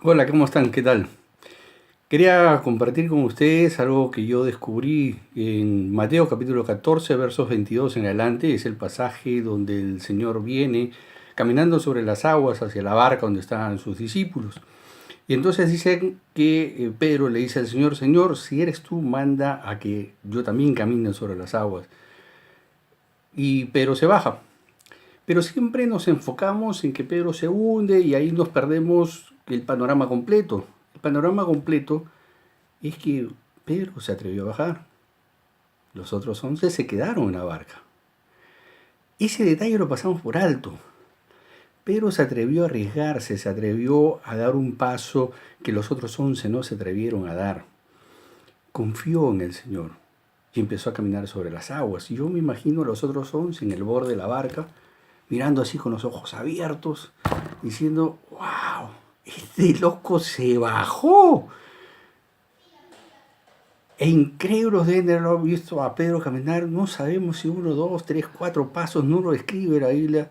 Hola, ¿cómo están? ¿Qué tal? Quería compartir con ustedes algo que yo descubrí en Mateo capítulo 14, versos 22 en adelante. Es el pasaje donde el Señor viene caminando sobre las aguas hacia la barca donde estaban sus discípulos. Y entonces dice que Pedro le dice al Señor: Señor, si eres tú, manda a que yo también camine sobre las aguas. Y Pedro se baja. Pero siempre nos enfocamos en que Pedro se hunde y ahí nos perdemos el panorama completo. El panorama completo es que Pedro se atrevió a bajar. Los otros 11 se quedaron en la barca. Ese detalle lo pasamos por alto. Pedro se atrevió a arriesgarse, se atrevió a dar un paso que los otros 11 no se atrevieron a dar. Confió en el Señor y empezó a caminar sobre las aguas. Y yo me imagino a los otros 11 en el borde de la barca, mirando así con los ojos abiertos, diciendo: ¡Wow! Este loco se bajó. E incrédulos deben de haberlo visto a Pedro caminar, no sabemos si uno, dos, tres, cuatro pasos, no lo escribe la Biblia,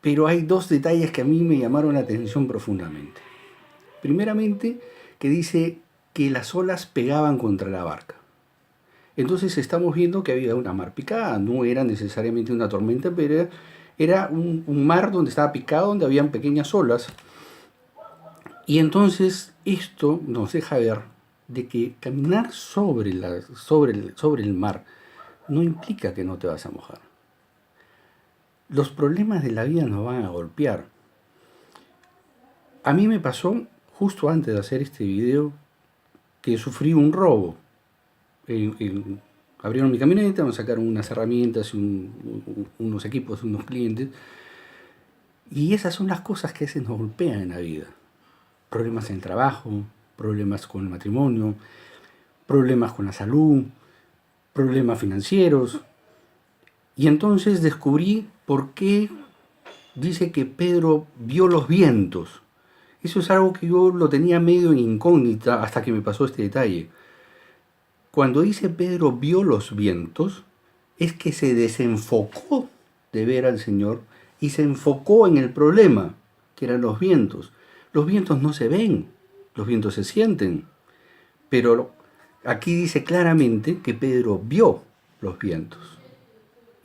pero hay dos detalles que a mí me llamaron la atención profundamente. Primeramente, que dice que las olas pegaban contra la barca. Entonces estamos viendo que había una mar picada, no era necesariamente una tormenta, pero era un mar donde estaba picado, donde habían pequeñas olas. Y entonces esto nos deja ver de que caminar sobre el mar no implica que no te vas a mojar. Los problemas de la vida nos van a golpear. A mí me pasó justo antes de hacer este video que sufrí un robo. Abrieron mi camioneta, me sacaron unas herramientas y unos equipos, unos clientes. Y esas son las cosas que a veces nos golpean en la vida. Problemas en el trabajo, problemas con el matrimonio, problemas con la salud, problemas financieros. Y entonces descubrí por qué dice que Pedro vio los vientos. Eso es algo que yo lo tenía medio en incógnita hasta que me pasó este detalle. Cuando dice Pedro vio los vientos, es que se desenfocó de ver al Señor y se enfocó en el problema, que eran los vientos. Los vientos no se ven, los vientos se sienten. Pero aquí dice claramente que Pedro vio los vientos.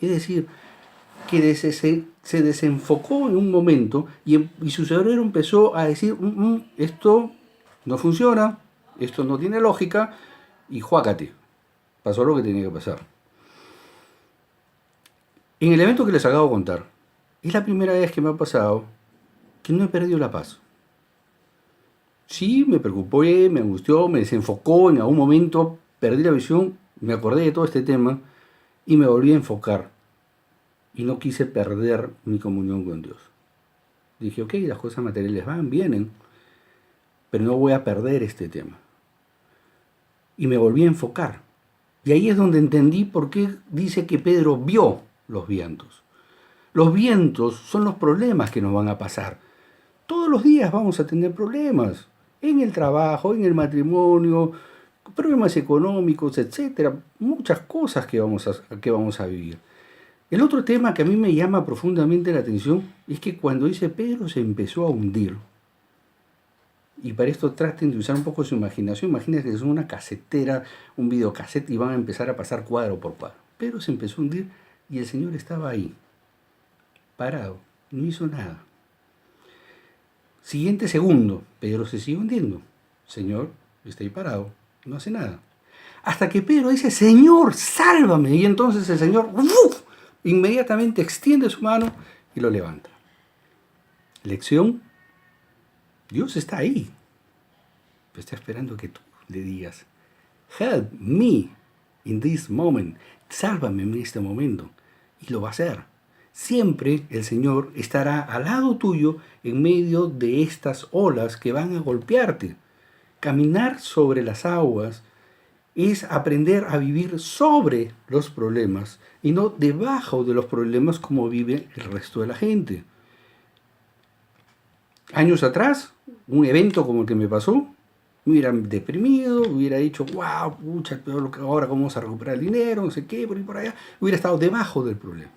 Es decir, que se desenfocó en un momento y su cerebro empezó a decir: esto no funciona, esto no tiene lógica, y juácate, pasó lo que tenía que pasar. En el evento que les acabo de contar, es la primera vez que me ha pasado que no he perdido la paz. Sí, me preocupé, me angustió, me desenfocó, en algún momento perdí la visión, me acordé de todo este tema y me volví a enfocar. Y no quise perder mi comunión con Dios. Dije: ok, las cosas materiales vienen, pero no voy a perder este tema. Y me volví a enfocar. Y ahí es donde entendí por qué dice que Pedro vio los vientos. Los vientos son los problemas que nos van a pasar. Todos los días vamos a tener problemas. En el trabajo, en el matrimonio, problemas económicos, etcétera. Muchas cosas que vamos a vivir. El otro tema que a mí me llama profundamente la atención es que cuando dice Pedro se empezó a hundir, y para esto traten de usar un poco su imaginación, imagínense que es una casetera, un videocassette y van a empezar a pasar cuadro por cuadro. Pedro se empezó a hundir y el Señor estaba ahí, parado, no hizo nada. Siguiente segundo, Pedro se sigue hundiendo. Señor está ahí parado, no hace nada. Hasta que Pedro dice: Señor, sálvame. Y entonces el Señor inmediatamente extiende su mano y lo levanta. Lección: Dios está ahí. Pero está esperando que tú le digas: Help me in this moment. Sálvame en este momento. Y lo va a hacer. Siempre el Señor estará al lado tuyo en medio de estas olas que van a golpearte. Caminar sobre las aguas es aprender a vivir sobre los problemas y no debajo de los problemas como vive el resto de la gente. Años atrás, un evento como el que me pasó, me hubiera deprimido, hubiera dicho: wow, pucha, ahora cómo vamos a recuperar el dinero, no sé qué, por ahí por allá. Hubiera estado debajo del problema.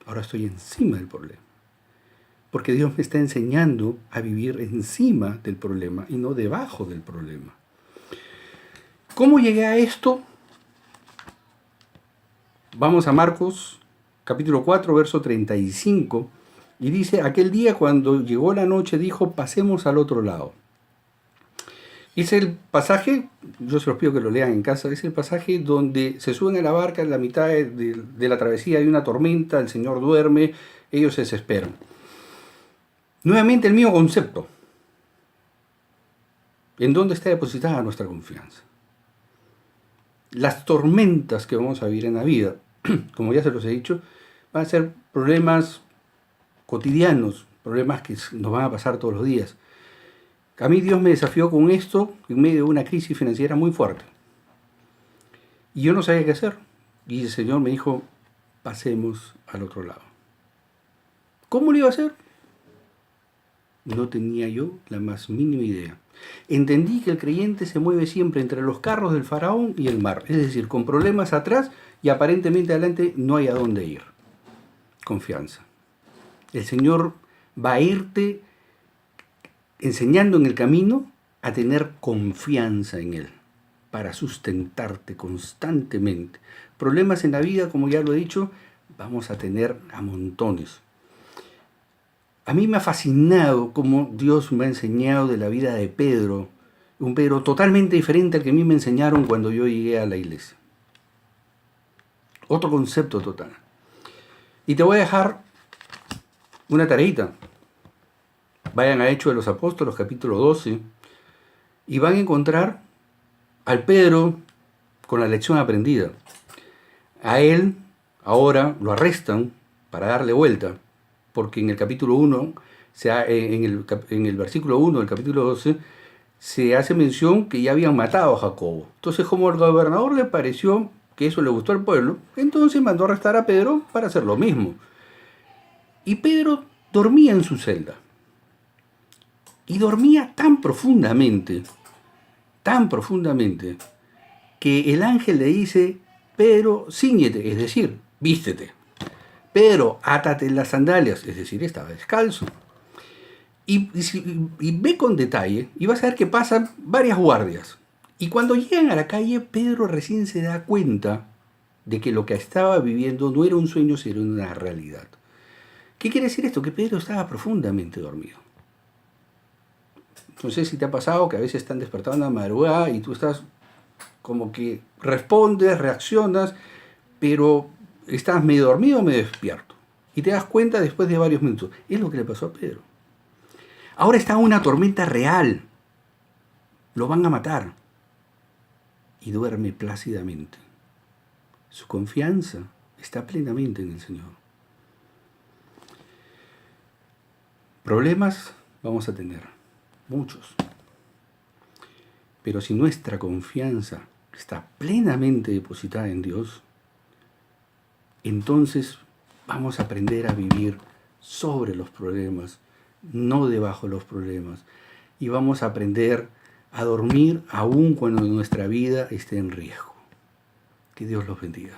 Ahora estoy encima del problema. porque Dios me está enseñando a vivir encima del problema y no debajo del problema. ¿Cómo llegué a esto? Vamos a Marcos, capítulo 4, verso 35, y dice, aquel día cuando llegó la noche dijo, pasemos al otro lado. Es el pasaje, yo se los pido que lo lean en casa, es el pasaje donde se suben a la barca en la mitad de la travesía, hay una tormenta, el Señor duerme, ellos se desesperan. Nuevamente el mismo concepto. ¿En dónde está depositada nuestra confianza? Las tormentas que vamos a vivir en la vida, como ya se los he dicho, van a ser problemas cotidianos, problemas que nos van a pasar todos los días. A mí Dios me desafió con esto en medio de una crisis financiera muy fuerte. Y yo no sabía qué hacer. Y el Señor me dijo, pasemos al otro lado. ¿Cómo lo iba a hacer? No tenía yo la más mínima idea. Entendí que el creyente se mueve siempre entre los carros del faraón y el mar. Es decir, con problemas atrás y aparentemente adelante no hay a dónde ir. Confianza. El Señor va a irte enseñando en el camino a tener confianza en Él, para sustentarte constantemente. Problemas en la vida, como ya lo he dicho, vamos a tener a montones. A mí me ha fascinado cómo Dios me ha enseñado de la vida de Pedro, un Pedro totalmente diferente al que a mí me enseñaron cuando yo llegué a la iglesia. Otro concepto total. Y te voy a dejar una tareita. Vayan a Hechos de los Apóstoles, capítulo 12, y van a encontrar al Pedro con la lección aprendida. A él ahora lo arrestan para darle vuelta, porque en el capítulo 1, en el versículo 1 del capítulo 12, se hace mención que ya habían matado a Jacobo. Entonces, como al gobernador le pareció que eso le gustó al pueblo, entonces mandó a arrestar a Pedro para hacer lo mismo. Y Pedro dormía en su celda. Y dormía tan profundamente, que el ángel le dice, Pedro, cíñete, es decir, vístete. Pedro, átate las sandalias, es decir, estaba descalzo. Y ve con detalle, y vas a ver que pasan varias guardias. Y cuando llegan a la calle, Pedro recién se da cuenta de que lo que estaba viviendo no era un sueño, sino una realidad. ¿Qué quiere decir esto? Que Pedro estaba profundamente dormido. No sé si te ha pasado que a veces están despertando a la madrugada y tú estás como que respondes, reaccionas, pero estás medio dormido o medio despierto. Y te das cuenta después de varios minutos. Es lo que le pasó a Pedro. Ahora está una tormenta real. Lo van a matar. Y duerme plácidamente. Su confianza está plenamente en el Señor. Problemas vamos a tener. Muchos. Pero si nuestra confianza está plenamente depositada en Dios, entonces vamos a aprender a vivir sobre los problemas, no debajo de los problemas. Y vamos a aprender a dormir aun cuando nuestra vida esté en riesgo. Que Dios los bendiga.